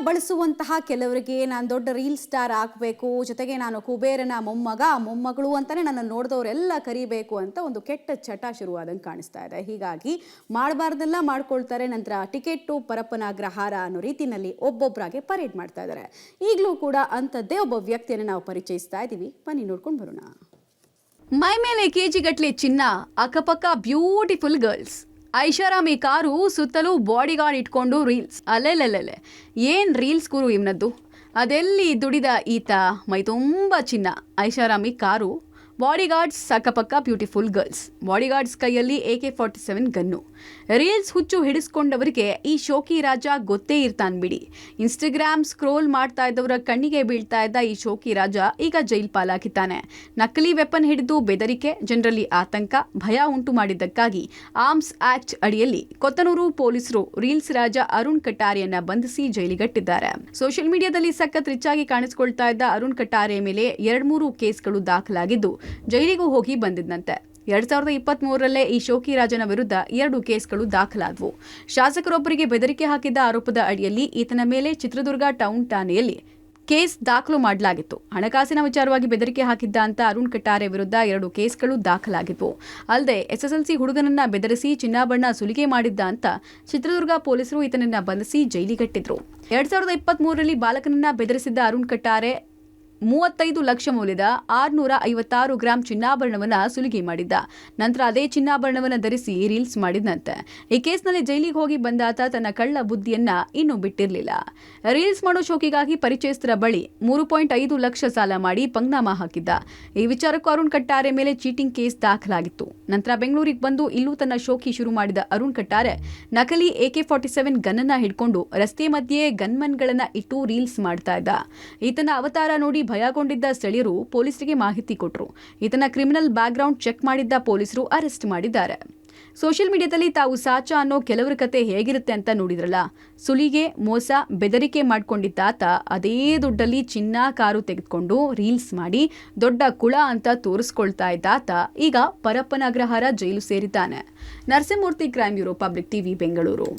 ಬಳಸುವಂತಹ ಕೆಲವರಿಗೆ ನಾನು ದೊಡ್ಡ ರೀಲ್ ಸ್ಟಾರ್ ಆಗಬೇಕು, ಜೊತೆಗೆ ನಾನು ಕುಬೇರನ ಮೊಮ್ಮಗಳು ಅಂತಾನೆ ನನ್ನ ನೋಡಿದವರೆಲ್ಲ ಕರಿಬೇಕು ಅಂತ ಒಂದು ಕೆಟ್ಟ ಚಟ ಶುರುವಾದಂಗೆ ಕಾಣಿಸ್ತಾ ಇದೆ. ಹೀಗಾಗಿ ಮಾಡಬಾರ್ದೆಲ್ಲ ಮಾಡ್ಕೊಳ್ತಾರೆ. ನಂತರ ಟಿಕೆಟು ಪರಪ್ಪನಾಗ್ರಹಾರ ಅನ್ನೋ ರೀತಿಯಲ್ಲಿ ಒಬ್ಬೊಬ್ಬರಾಗೆ ಪರೇಡ್ ಮಾಡ್ತಾ ಇದ್ದಾರೆ. ಈಗಲೂ ಕೂಡ ಅಂಥದ್ದೇ ಒಬ್ಬ ವ್ಯಕ್ತಿಯನ್ನು ನಾವು ಪರಿಚಯಿಸ್ತಾ ಇದ್ದೀವಿ. ಬನ್ನಿ ನೋಡ್ಕೊಂಡು ಬರೋಣ. ಮೈ ಮೇಲೆ ಕೆಜಿಗಟ್ಲೆ ಚಿನ್ನ, ಅಕ್ಕಪಕ್ಕ ಬ್ಯೂಟಿಫುಲ್ ಗರ್ಲ್ಸ್. ಐಷಾರಾಮಿ ಕಾರು, ಸುತ್ತಲೂ ಬಾಡಿಗಾರ್ಡ್ ಇಟ್ಕೊಂಡು ರೀಲ್ಸ್. ಅಲ್ಲೆಲ್ಲೆಲ್ಲೆ ಏನ್ ರೀಲ್ಸ್ ಗುರು ಇವನದ್ದು. ಅದೆಲ್ಲಿ ದುಡಿದ ಈತ, ಮೈ ತುಂಬ ಚಿನ್ನ, ಐಷಾರಾಮಿ ಕಾರು, ಬಾಡಿಗಾರ್ಡ್ಸ್, ಅಕ್ಕಪಕ್ಕ ಬ್ಯೂಟಿಫುಲ್ ಗರ್ಲ್ಸ್. ಬಾಡಿಗಾರ್ಡ್ಸ್ ಕೈಯಲ್ಲಿ AK-47 ಗನ್ನು. ರೀಲ್ಸ್ ಹುಚ್ಚು ಹಿಡಿಸ್ಕೊಂಡವರಿಗೆ ಈ ಶೋಕಿ ರಾಜ ಗೊತ್ತೇ ಇರ್ತಾನ್ ಬಿಡಿ. ಇನ್ಸ್ಟಾಗ್ರಾಮ್ ಸ್ಕ್ರೋಲ್ ಮಾಡ್ತಾ ಇದ್ದವರ ಕಣ್ಣಿಗೆ ಬೀಳ್ತಾ ಇದ್ದ ಈ ಶೋಕಿ ರಾಜ ಈಗ ಜೈಲ್ ಪಾಲಾಗಿದ್ದಾನೆ. ನಕಲಿ ವೆಪನ್ ಹಿಡಿದು ಬೆದರಿಕೆ, ಜನರಲ್ಲಿ ಆತಂಕ, ಭಯ ಉಂಟು ಮಾಡಿದ್ದಕ್ಕಾಗಿ ಆರ್ಮ್ಸ್ ಆಕ್ಟ್ ಅಡಿಯಲ್ಲಿ ಕೊತ್ತನೂರು ಪೊಲೀಸರು ರೀಲ್ಸ್ ರಾಜ ಅರುಣ್ ಕಟಾರೆಯನ್ನ ಬಂಧಿಸಿ ಜೈಲಿಗಟ್ಟಿದ್ದಾರೆ. ಸೋಷಿಯಲ್ ಮೀಡಿಯಾದಲ್ಲಿ ಸಖತ್ ರಿಚ್ ಆಗಿ ಕಾಣಿಸಿಕೊಳ್ತಾ ಇದ್ದ ಅರುಣ್ ಕಟಾರೆ ಮೇಲೆ 2-3 ಕೇಸ್ಗಳು ದಾಖಲಾಗಿದ್ದು ಜೈಲಿಗೂ ಹೋಗಿ ಬಂದಿದ್ದಂತೆ. 2023ರಲ್ಲೇ ಈ ಶೋಕಿ ರಾಜನ ವಿರುದ್ಧ 2 ಕೇಸ್ಗಳು ದಾಖಲಾದವು. ಶಾಸಕರೊಬ್ಬರಿಗೆ ಬೆದರಿಕೆ ಹಾಕಿದ್ದ ಆರೋಪದ ಅಡಿಯಲ್ಲಿ ಈತನ ಮೇಲೆ ಚಿತ್ರದುರ್ಗ ಟೌನ್ ಠಾಣೆಯಲ್ಲಿ ಕೇಸ್ ದಾಖಲು ಮಾಡಲಾಗಿತ್ತು. ಹಣಕಾಸಿನ ವಿಚಾರವಾಗಿ ಬೆದರಿಕೆ ಹಾಕಿದ್ದ ಅಂತ ಅರುಣ್ ಕಟಾರೆ ವಿರುದ್ಧ 2 ಕೇಸ್ಗಳು ದಾಖಲಾಗಿದ್ವು. ಅಲ್ಲದೆ SSLC ಹುಡುಗನನ್ನ ಬೆದರಿಸಿ ಚಿನ್ನಾಭರಣ ಸುಲಿಗೆ ಮಾಡಿದ್ದ ಅಂತ ಚಿತ್ರದುರ್ಗ ಪೊಲೀಸರು ಈತನನ್ನ ಬಂಧಿಸಿ ಜೈಲಿಗಟ್ಟಿದ್ರು. 2023ರಲ್ಲಿ ಬಾಲಕನನ್ನ ಬೆದರಿಸಿದ್ದ ಅರುಣ್ ಕಟಾರೆ 35 ಲಕ್ಷ ಮೌಲ್ಯದ 656 ಗ್ರಾಂ ಚಿನ್ನಾಭರಣವನ್ನ ಸುಲಿಗೆ ಮಾಡಿದ್ದ. ನಂತರ ಅದೇ ಚಿನ್ನಾಭರಣವನ್ನ ಧರಿಸಿ ರೀಲ್ಸ್ ಮಾಡಿದ್ದಂತೆ. ಈ ಕೇಸ್ನಲ್ಲಿ ಜೈಲಿಗೆ ಹೋಗಿ ಬಂದಾತ ತನ್ನ ಕಳ್ಳ ಬುದ್ಧಿಯನ್ನ ಇನ್ನೂ ಬಿಟ್ಟಿರಲಿಲ್ಲ. ರೀಲ್ಸ್ ಮಾಡೋ ಶೋಕಿಗಾಗಿ ಪರಿಚಯಸ್ಥರ ಬಳಿ 3.5 ಲಕ್ಷ ಸಾಲ ಮಾಡಿ ಪಂಗ್ನಾಮ ಹಾಕಿದ್ದ. ಈ ವಿಚಾರಕ್ಕೂ ಅರುಣ್ ಕಟಾರೆ ಮೇಲೆ ಚೀಟಿಂಗ್ ಕೇಸ್ ದಾಖಲಾಗಿತ್ತು. ನಂತರ ಬೆಂಗಳೂರಿಗೆ ಬಂದು ಇಲ್ಲೂ ತನ್ನ ಶೋಕಿ ಶುರು ಮಾಡಿದ ಅರುಣ್ ಕಟಾರೆ ನಕಲಿ AK-47 ಗನ್ನನ್ನ ಹಿಡ್ಕೊಂಡು ರಸ್ತೆ ಮಧ್ಯೆ ಗನ್ಮನ್ಗಳನ್ನ ಇಟ್ಟು ರೀಲ್ಸ್ ಮಾಡ್ತಾ ಇದ್ದ. ಈತನ ಅವತಾರ ನೋಡಿ ಭಯಗೊಂಡಿದ್ದ ಸ್ಥಳೀಯರು ಪೊಲೀಸರಿಗೆ ಮಾಹಿತಿ ಕೊಟ್ಟರು. ಈತನ ಕ್ರಿಮಿನಲ್ ಬ್ಯಾಕ್ಗ್ರೌಂಡ್ ಚೆಕ್ ಮಾಡಿದ್ದ ಪೊಲೀಸರು ಅರೆಸ್ಟ್ ಮಾಡಿದ್ದಾರೆ. ಸೋಷಿಯಲ್ ಮೀಡಿಯಾದಲ್ಲಿ ತಾವು ಸಾಚ ಅನ್ನೋ ಕೆಲವರ ಕತೆ ಹೇಗಿರುತ್ತೆ ಅಂತ ನೋಡಿದ್ರಲ್ಲ. ಸುಲಿಗೆ, ಮೋಸ, ಬೆದರಿಕೆ ಮಾಡ್ಕೊಂಡಿದ್ದಾತ ಅದೇ ದುಡ್ಡಲ್ಲಿ ಚಿನ್ನ, ಕಾರು ತೆಗೆದುಕೊಂಡು ರೀಲ್ಸ್ ಮಾಡಿ ದೊಡ್ಡ ಕುಳ ಅಂತ ತೋರಿಸ್ಕೊಳ್ತಾ ಇದ್ದಾತ ಈಗ ಪರಪ್ಪನಾಗ್ರಹಾರ ಜೈಲು ಸೇರಿದ್ದಾನೆ. Narasimhamurthy, crime bureau, public TV, Bengaluru.